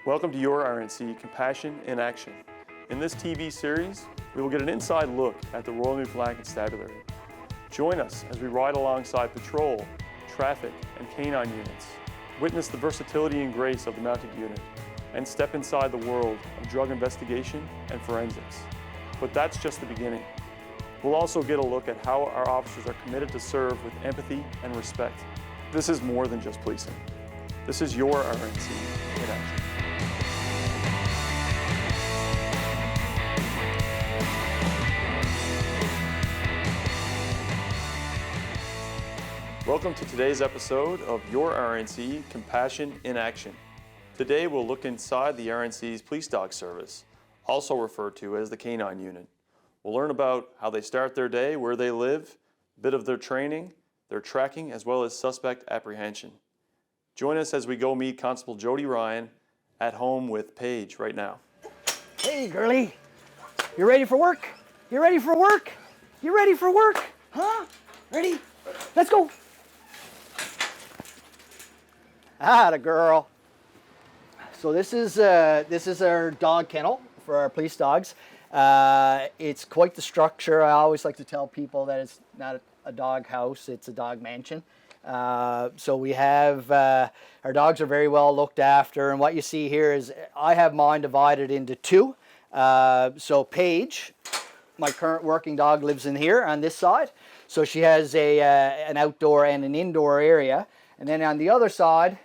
Welcome to your RNC Compassion in Action. In this TV series, we will get an inside look at the Royal Newfoundland Constabulary. Join us as we ride alongside patrol, traffic, and canine units, witness the versatility and grace of the mounted unit, and step inside the world of drug investigation and forensics. But that's just the beginning. We'll also get a look at how our officers are committed to serve with empathy and respect. This is more than just policing. This is your RNC in action. Welcome to today's episode of your RNC Compassion in Action. Today we'll look inside the RNC's police dog service, also referred to as the K9 unit. We'll learn about how they start their day, where they live, a bit of their training, their tracking, as well as suspect apprehension. Join us as we go meet Constable Jody Ryan at home with Paige right now. Hey, girlie. You ready for work? You ready for work? You ready for work? Huh? Ready? Let's go. Ah, the girl. So this is our dog kennel for our police dogs. It's quite the structure. I always like to tell people that it's not a dog house, it's a dog mansion. So we have, our dogs are very well looked after, and what you see here is I have mine divided into two. So Paige, my current working dog, lives in here on this side. So she has an outdoor and an indoor area. And then on the other side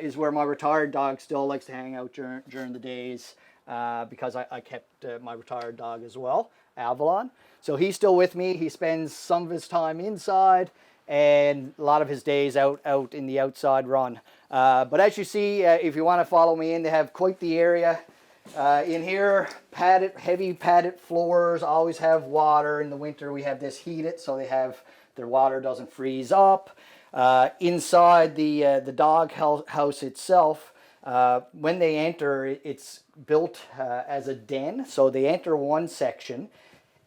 is where my retired dog still likes to hang out during the days, because I kept my retired dog as well, Avalon. So he's still with me. He spends some of his time inside and a lot of his days out in the outside run. But as you see, if you want to follow me in, they have quite the area. In here, heavy padded floors, always have water. In the winter we have this heated so their water doesn't freeze up. Inside the dog house itself, when they enter, it's built as a den. So they enter one section,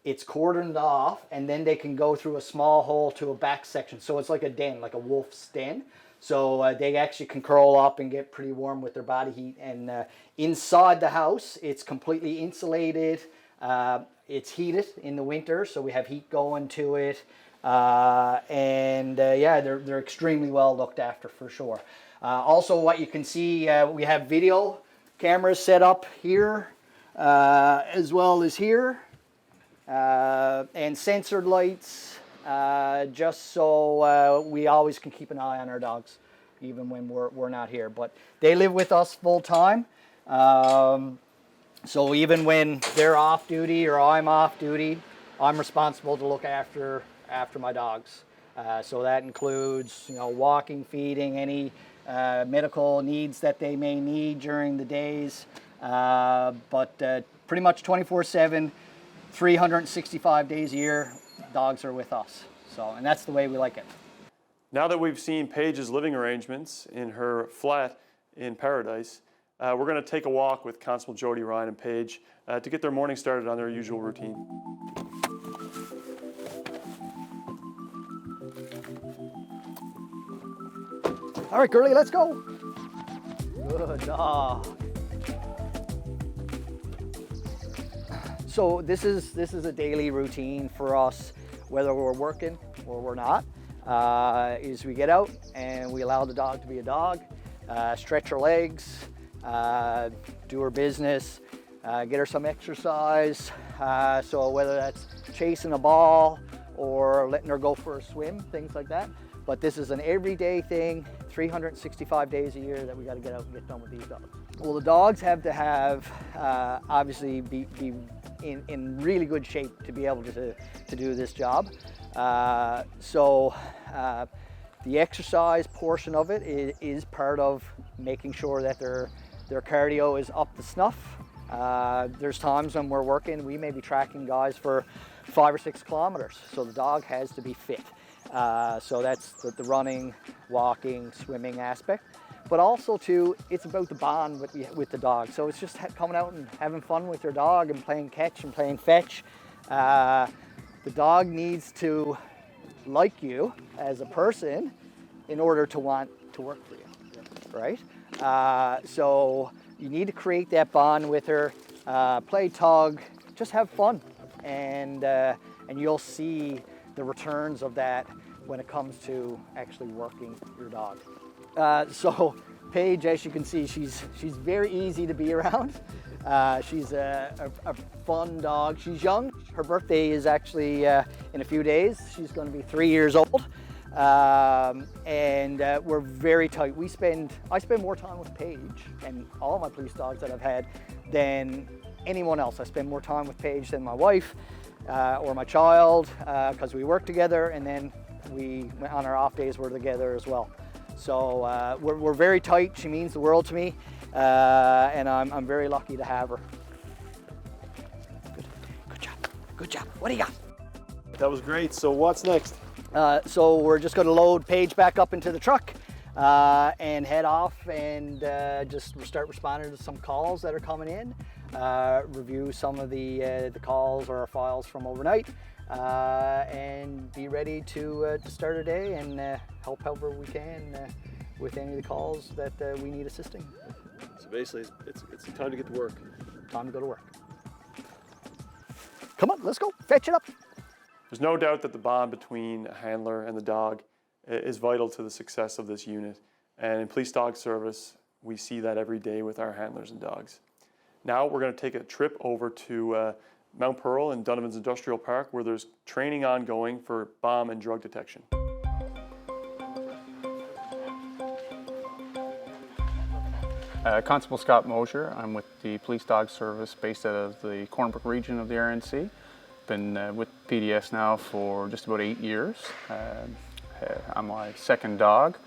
it's cordoned off, and then they can go through a small hole to a back section. So it's like a den, like a wolf's den. So they actually can curl up and get pretty warm with their body heat. And inside the house, it's completely insulated. It's heated in the winter, so we have heat going to it. Yeah, they're extremely well looked after for sure. Also, what you can see, we have video cameras set up here as well as here, and censored lights, just so we always can keep an eye on our dogs, even when we're not here. But they live with us full time, so even when they're off duty or I'm off duty, I'm responsible to look after my dogs. So that includes, walking, feeding, any medical needs that they may need during the days. But pretty much 24/7, 365 days a year, dogs are with us. So, and that's the way we like it. Now that we've seen Paige's living arrangements in her flat in Paradise, we're going to take a walk with Constable Jody Ryan and Paige to get their morning started on their usual routine. All right, girlie, let's go. Good dog. So this is a daily routine for us, whether we're working or we're not. Is we get out and we allow the dog to be a dog, stretch her legs, do her business, get her some exercise. So whether that's chasing a ball or letting her go for a swim, things like that. But this is an everyday thing, 365 days a year that we got to get out and get done with these dogs. Well, the dogs have to have, obviously, be in really good shape to be able to do this job. So the exercise portion of it is part of making sure that their cardio is up to snuff. There's times when we're working, we may be tracking guys for 5 or 6 kilometers, so the dog has to be fit. So that's the running, walking, swimming aspect. But also too, it's about the bond with the dog. So it's just coming out and having fun with your dog and playing catch and playing fetch. The dog needs to like you as a person in order to want to work for you, right? So you need to create that bond with her, play tug, just have fun, and you'll see the returns of that when it comes to actually working your dog. So Paige, as you can see, she's very easy to be around. She's a fun dog. She's young. Her birthday is actually in a few days. She's going to be 3 years old. And we're very tight. I spend more time with Paige and all my police dogs that I've had than anyone else. I spend more time with Paige than my wife or my child because we work together, and then on our off days we're together as well. So we're very tight. She means the world to me, and I'm very lucky to have her. Good job. Good job. What do you got? That was great. So what's next? So we're just going to load Paige back up into the truck and head off and just start responding to some calls that are coming in, review some of the calls or our files from overnight, and be ready to start our day and help however we can with any of the calls that we need assisting. So basically, it's time to get to work. Time to go to work. Come on, let's go. Fetch it up. There's no doubt that the bond between a handler and the dog is vital to the success of this unit. And in police dog service, we see that every day with our handlers and dogs. Now we're going to take a trip over to Mount Pearl in Donovan's Industrial Park, where there's training ongoing for bomb and drug detection. Constable Scott Mosier. I'm with the Police Dog Service based out of the Cornbrook region of the RNC. Been with PDS now for just about 8 years. I'm my second dog.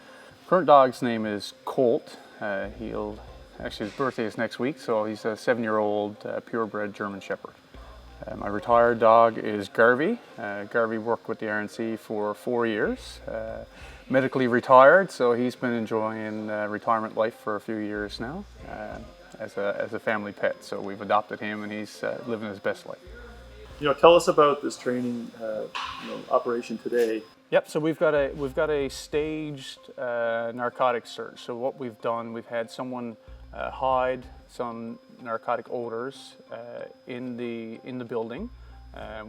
Current dog's name is Colt. Actually his birthday is next week, so he's a 7-year-old purebred German Shepherd. My retired dog is Garvey. Garvey worked with the RNC for 4 years. Medically retired, so he's been enjoying retirement life for a few years now as a family pet. So we've adopted him, and he's living his best life. Tell us about this training operation today. Yep. So we've got a staged narcotic search. So what we've done, we've had someone hide some narcotic odors in the building.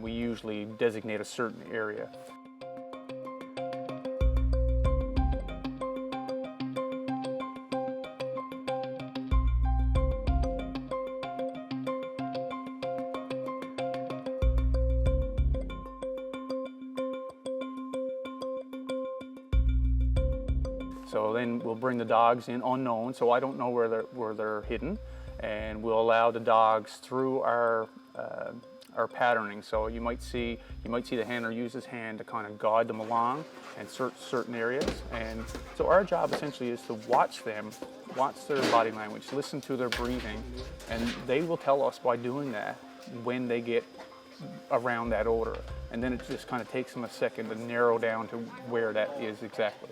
We usually designate a certain area. So then we'll bring the dogs in unknown, so I don't know where they're hidden, and we'll allow the dogs through our patterning. So you might see the handler use his hand to kind of guide them along and search certain areas. And so our job essentially is to watch them, watch their body language, listen to their breathing, and they will tell us by doing that when they get around that odor. And then it just kind of takes them a second to narrow down to where that is exactly.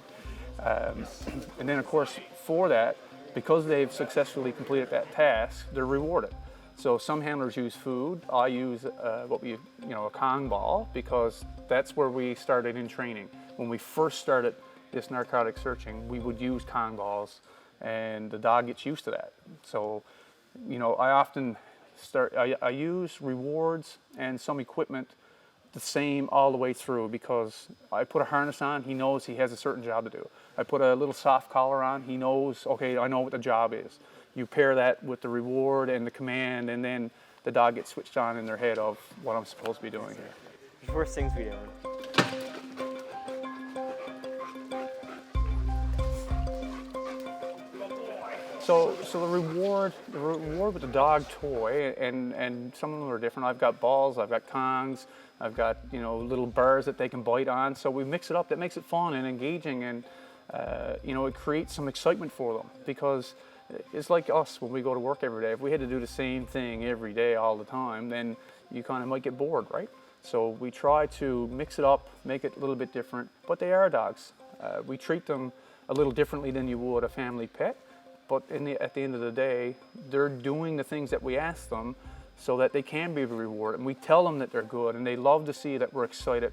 And then of course for that, because they've successfully completed that task, they're rewarded. So some handlers use food. I use a Kong ball, because that's where we started in training. When we first started this narcotic searching, we would use Kong balls, and the dog gets used to that. So, I often I use rewards and some equipment the same all the way through, because I put a harness on, he knows he has a certain job to do. I put a little soft collar on, he knows, okay, I know what the job is. You pair that with the reward and the command, and then the dog gets switched on in their head of what I'm supposed to be doing here. Worst things we do. So the reward with the dog toy, and some of them are different. I've got balls, I've got Kongs, I've got little bars that they can bite on. So we mix it up. That makes it fun and engaging, and it creates some excitement for them, because it's like us when we go to work every day. If we had to do the same thing every day all the time, then you kind of might get bored, right? So we try to mix it up, make it a little bit different, but they are dogs. We treat them a little differently than you would a family pet. But at the end of the day, they're doing the things that we ask them so that they can be rewarded. And we tell them that they're good, and they love to see that we're excited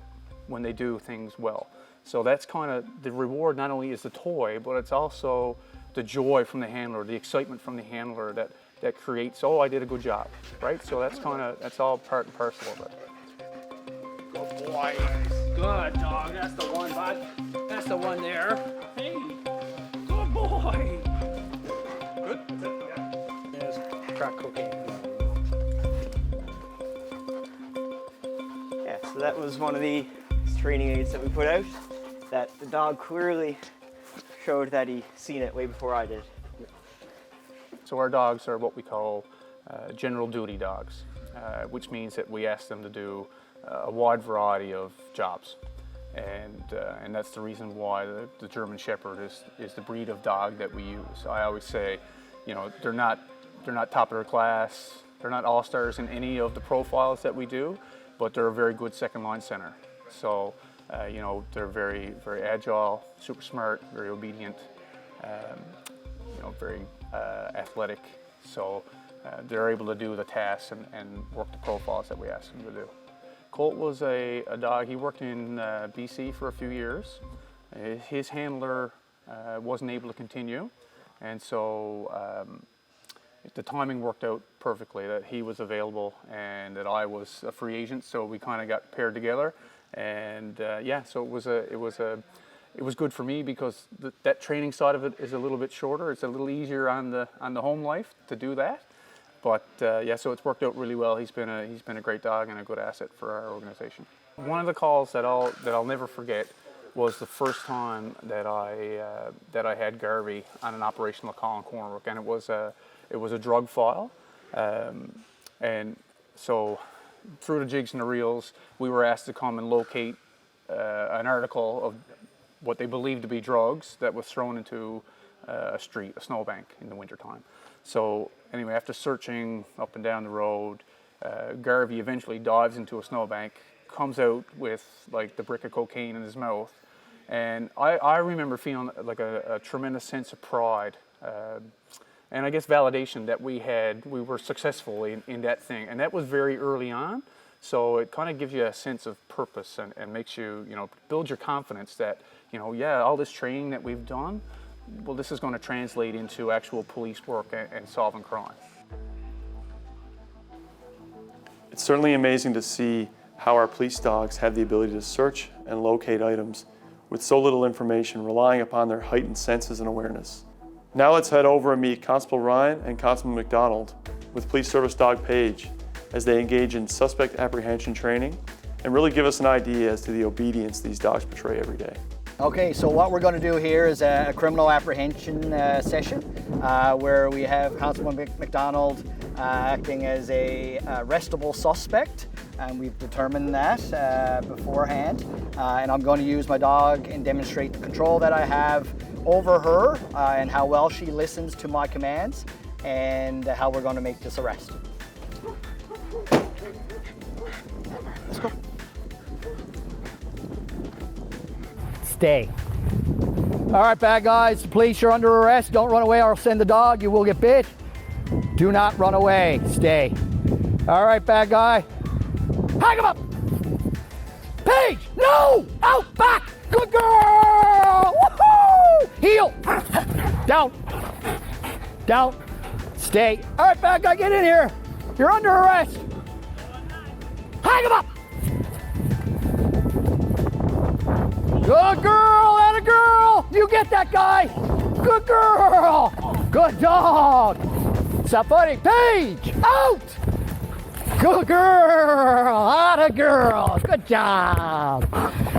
when they do things well. So that's kind of the reward. Not only is the toy, but it's also the joy from the handler, the excitement from the handler that creates, oh, I did a good job, right? So that's all part and parcel of it. Good boy. Good dog. That's the one, bud. That's the one there. Hey. Good boy. Good. There's crack cocaine. Yeah, so that was one of the training aids that we put out, that the dog clearly showed that he seen it way before I did. So our dogs are what we call general duty dogs, which means that we ask them to do a wide variety of jobs. And that's the reason why the German Shepherd is the breed of dog that we use. I always say, you know, they're not top of their class, they're not all-stars in any of the profiles that we do, but they're a very good second line center. So, you know, they're very, very agile, super smart, very obedient, you know, very athletic. So they're able to do the tasks and work the profiles that we ask them to do. Colt was a dog, he worked in BC for a few years. His handler wasn't able to continue, and so the timing worked out perfectly, that he was available and that I was a free agent, so we kind of got paired together. And yeah, so it was good for me because that training side of it is a little bit shorter. It's a little easier on the home life to do that. But yeah, so it's worked out really well. He's been a great dog and a good asset for our organization. One of the calls that I'll never forget was the first time that I had Garvey on an operational call in Cornwall, and it was a drug file, and so through the jigs and the reels, we were asked to come and locate an article of what they believed to be drugs that was thrown into a snowbank in the wintertime. So anyway, after searching up and down the road, Garvey eventually dives into a snowbank, comes out with like the brick of cocaine in his mouth. And I remember feeling like a tremendous sense of pride and I guess validation that we were successful in that thing. And that was very early on. So it kind of gives you a sense of purpose and makes you, build your confidence that, yeah, all this training that we've done, well, this is going to translate into actual police work and solving crime. It's certainly amazing to see how our police dogs have the ability to search and locate items with so little information, relying upon their heightened senses and awareness. Now let's head over and meet Constable Ryan and Constable McDonald with Police Service Dog Page as they engage in suspect apprehension training and really give us an idea as to the obedience these dogs portray every day. Okay, so what we're going to do here is a criminal apprehension session where we have Constable McDonald acting as a arrestable suspect, and we've determined that beforehand. And I'm going to use my dog and demonstrate the control that I have over her and how well she listens to my commands and how we're going to make this arrest. Let's go. Stay. All right, bad guys, police, you're under arrest. Don't run away or I'll send the dog. You will get bit. Do not run away. Stay. All right, bad guy. Hang him up. Page, no! Out, back. Good girl. Woohoo! Heel. Down. Down. Stay. All right, bad guy, get in here. You're under arrest. Hang him up. Good girl, atta girl! You get that guy! Good girl! Good dog! What's up, buddy? Paige! Out! Good girl! Atta girl! Good job!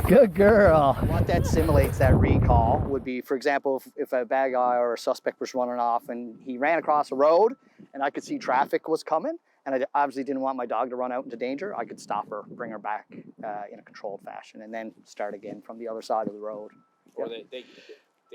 Good girl! What that simulates, that recall, would be, for example, if a bad guy or a suspect was running off and he ran across a road and I could see traffic was coming, and I obviously didn't want my dog to run out into danger, I could stop her, bring her back in a controlled fashion, and then start again from the other side of the road. Or they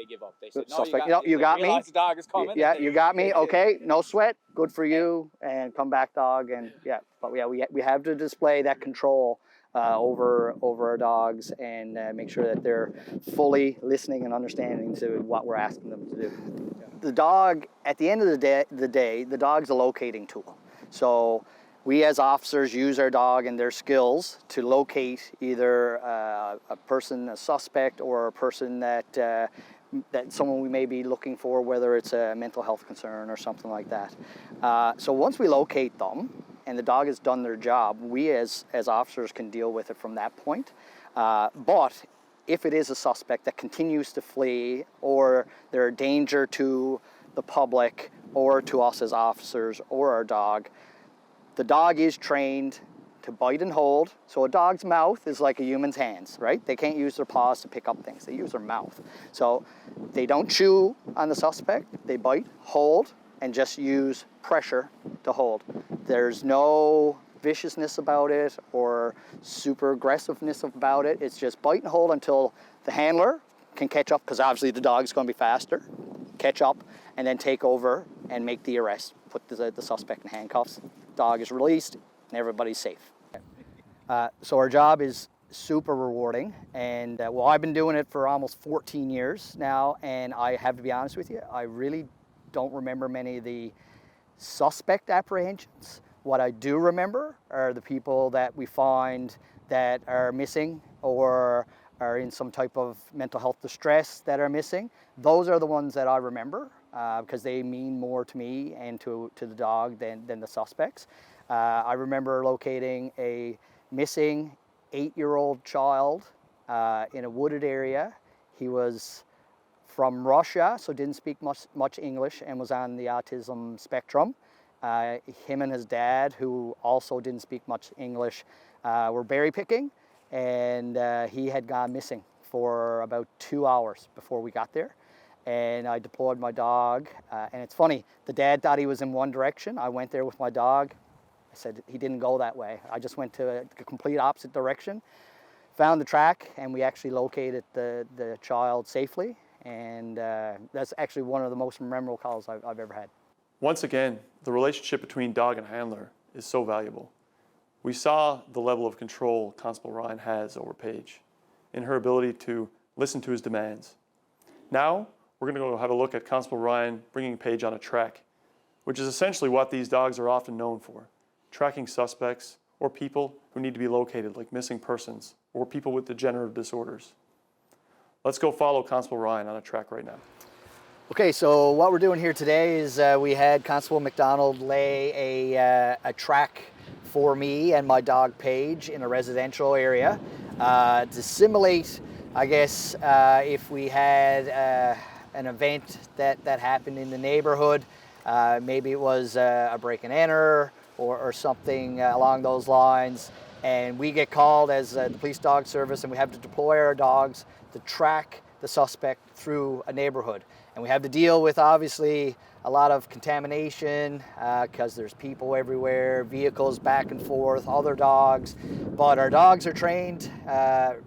give up. They said, Suspect, no, you got me. The dog is coming. Yeah, you got me. Okay, no sweat. Good for you. And come back, dog. And yeah, but yeah, we have to display that control over our dogs and make sure that they're fully listening and understanding to what we're asking them to do. The dog, at the end of the day, the dog's a locating tool. So we as officers use our dog and their skills to locate either a person, a suspect, or a person that someone we may be looking for, whether it's a mental health concern or something like that. So once we locate them and the dog has done their job, we as officers can deal with it from that point. But if it is a suspect that continues to flee, or they're a danger to the public or to us as officers or our dog, the dog is trained to bite and hold. So a dog's mouth is like a human's hands, right? They can't use their paws to pick up things. They use their mouth. So they don't chew on the suspect. They bite, hold, and just use pressure to hold. There's no viciousness about it or super aggressiveness about it. It's just bite and hold until the handler can catch up, because obviously the dog's going to be faster, catch up, and then take over and make the arrest, put the suspect in handcuffs. Dog is released, and everybody's safe. So our job is super rewarding, and well, I've been doing it for almost 14 years now, and I have to be honest with you, I really don't remember many of the suspect apprehensions. What I do remember are the people that we find that are missing or are in some type of mental health distress that are missing. Those are the ones that I remember because they mean more to me and to the dog than the suspects. I remember locating a missing 8-year-old child in a wooded area. He was from Russia, so didn't speak much English and was on the autism spectrum. Him and his dad, who also didn't speak much English, were berry picking, and he had gone missing for about 2 hours before we got there. And I deployed my dog, and it's funny, the dad thought he was in one direction. I went there with my dog. I said he didn't go that way. I just went to a complete opposite direction, found the track, and we actually located the child safely. And that's actually one of the most memorable calls I've ever had. Once again, the relationship between dog and handler is so valuable. We saw the level of control Constable Ryan has over Paige in her ability to listen to his demands. Now, we're going to go have a look at Constable Ryan bringing Paige on a track, which is essentially what these dogs are often known for, tracking suspects or people who need to be located, like missing persons or people with degenerative disorders. Let's go follow Constable Ryan on a track right now. Okay, so what we're doing here today is we had Constable McDonald lay a track for me and my dog Paige in a residential area to simulate, I guess, if we had an event that happened in the neighborhood. Maybe it was a break and enter or something along those lines, and we get called as the police dog service, and we have to deploy our dogs to track the suspect through a neighborhood. And we have to deal with, obviously, a lot of contamination because there's people everywhere, vehicles back and forth, other dogs. But our dogs are trained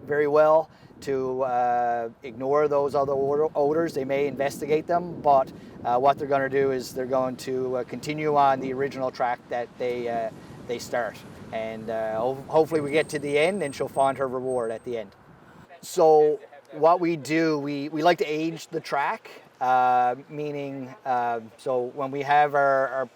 very well to ignore those other odors. They may investigate them, but what they're going to do is they're going to continue on the original track that they start. And hopefully we get to the end and she'll find her reward at the end. So what we do, we like to age the track, meaning so when we have our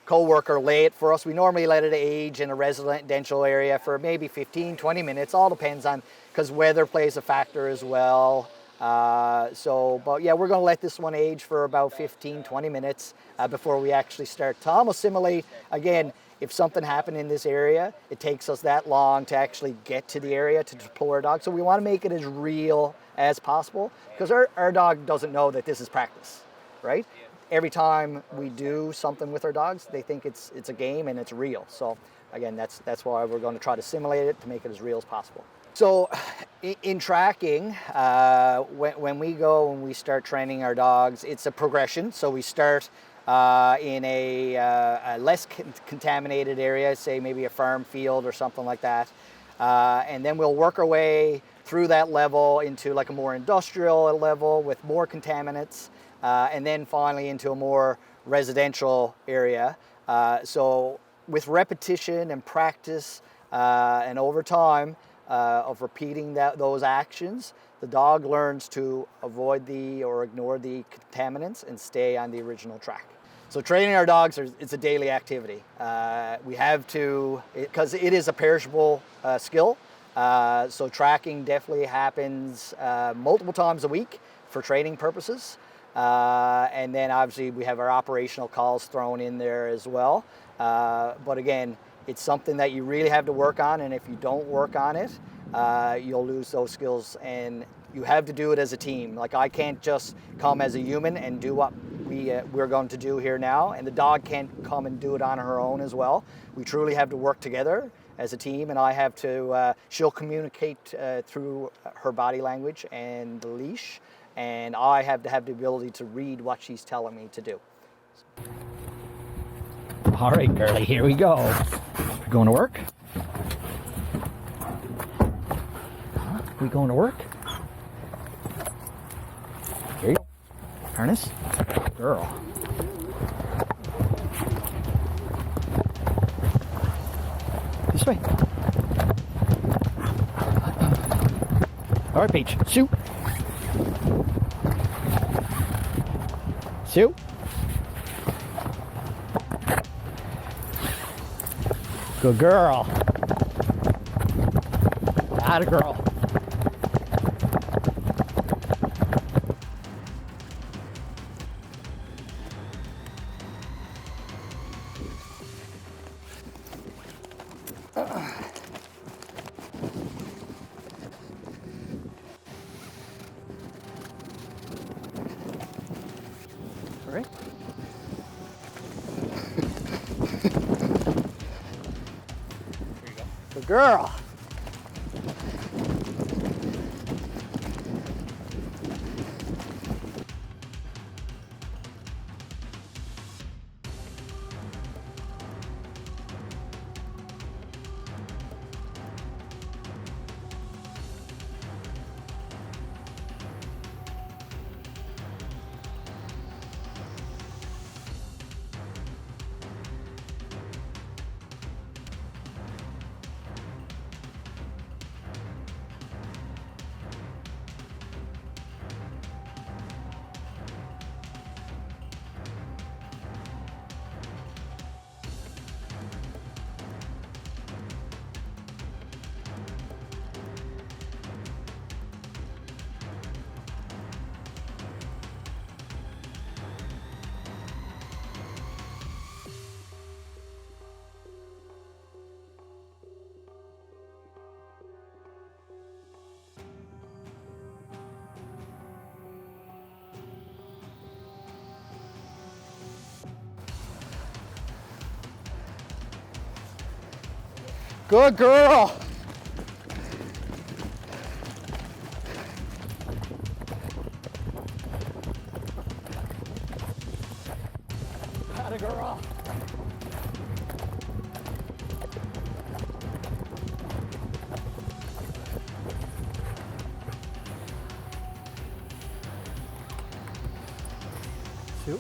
co-worker lay it for us, we normally let it age in a residential area for maybe 15, 20 minutes, all depends on, because weather plays a factor as well. But yeah, we're going to let this one age for about 15, 20 minutes before we actually start to almost simulate, again, if something happened in this area, it takes us that long to actually get to the area to deploy our dog. So we want to make it as real as possible because our dog doesn't know that this is practice, right? Every time we do something with our dogs, they think it's a game and it's real. So again, that's why we're going to try to simulate it to make it as real as possible. So in tracking, when we start training our dogs, it's a progression. So we start in a less contaminated area, say maybe a farm field or something like that. And then we'll work our way through that level into like a more industrial level with more contaminants, and then finally into a more residential area. So with repetition and practice and over time of repeating those actions, the dog learns to avoid or ignore the contaminants and stay on the original track. So training our dogs, it's a daily activity. We have to, because it is a perishable skill, so tracking definitely happens multiple times a week for training purposes. And then obviously we have our operational calls thrown in there as well. But again, it's something that you really have to work on, and if you don't work on it, you'll lose those skills, and you have to do it as a team. Like, I can't just come as a human and do what we're going to do here now, and the dog can't come and do it on her own as well. We truly have to work together as a team, and I have to, she'll communicate through her body language and the leash, and I have to have the ability to read what she's telling me to do. All right, girlie, here we go. We going to work? Huh? We going to work? Here you go. Harness. Girl. This way. All right, Peach. Sue. Sue. Good girl. Atta girl. All right. Good girl. Good girl. Atta girl. Sue.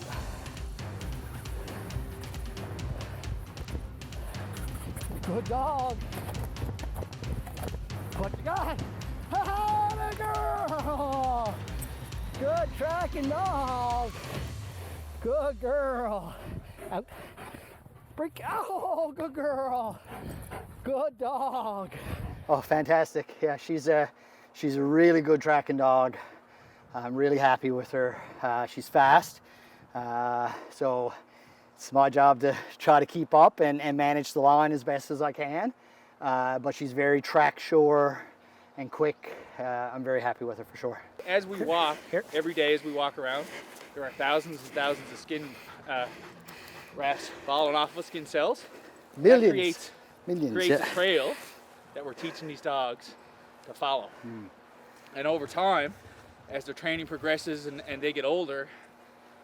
Good dog. What you got? Atta girl. Good tracking dog. Good girl. Out. Break. Oh, good girl. Good dog. Oh, fantastic. Yeah, she's a really good tracking dog. I'm really happy with her. She's fast. So it's my job to try to keep up and manage the line as best as I can. But she's very track sure and quick. I'm very happy with her for sure. As we walk, every day as we walk around, there are thousands and thousands of skin rafts falling off of skin cells. Millions. That creates a trail that we're teaching these dogs to follow. And over time, as their training progresses and they get older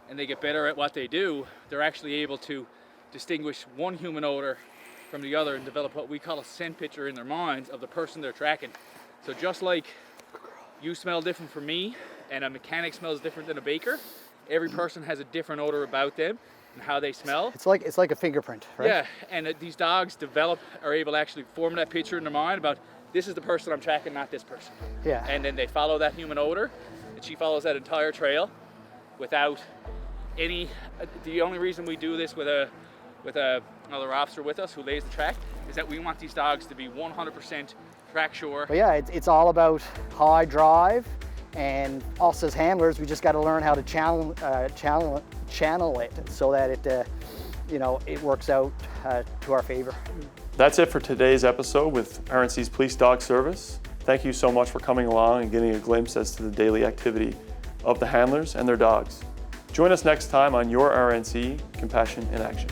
and they get better at what they do, they're actually able to distinguish one human odor from the other and develop what we call a scent picture in their minds of the person they're tracking. So just like you smell different from me and a mechanic smells different than a baker, every person has a different odor about them and how they smell. It's like a fingerprint, right? Yeah, and these dogs are able to actually form that picture in their mind about this is the person I'm tracking, not this person. Yeah. And then they follow that human odor, and she follows that entire trail without any. The only reason we do this with another officer with us who lays the track is that we want these dogs to be 100% track sure. But yeah, it's all about high drive And us as handlers, we just got to learn how to channel it so that it, you know, it works out to our favor. That's it for today's episode with RNC's Police Dog Service. Thank you so much for coming along and getting a glimpse as to the daily activity of the handlers and their dogs. Join us next time on your RNC Compassion in Action.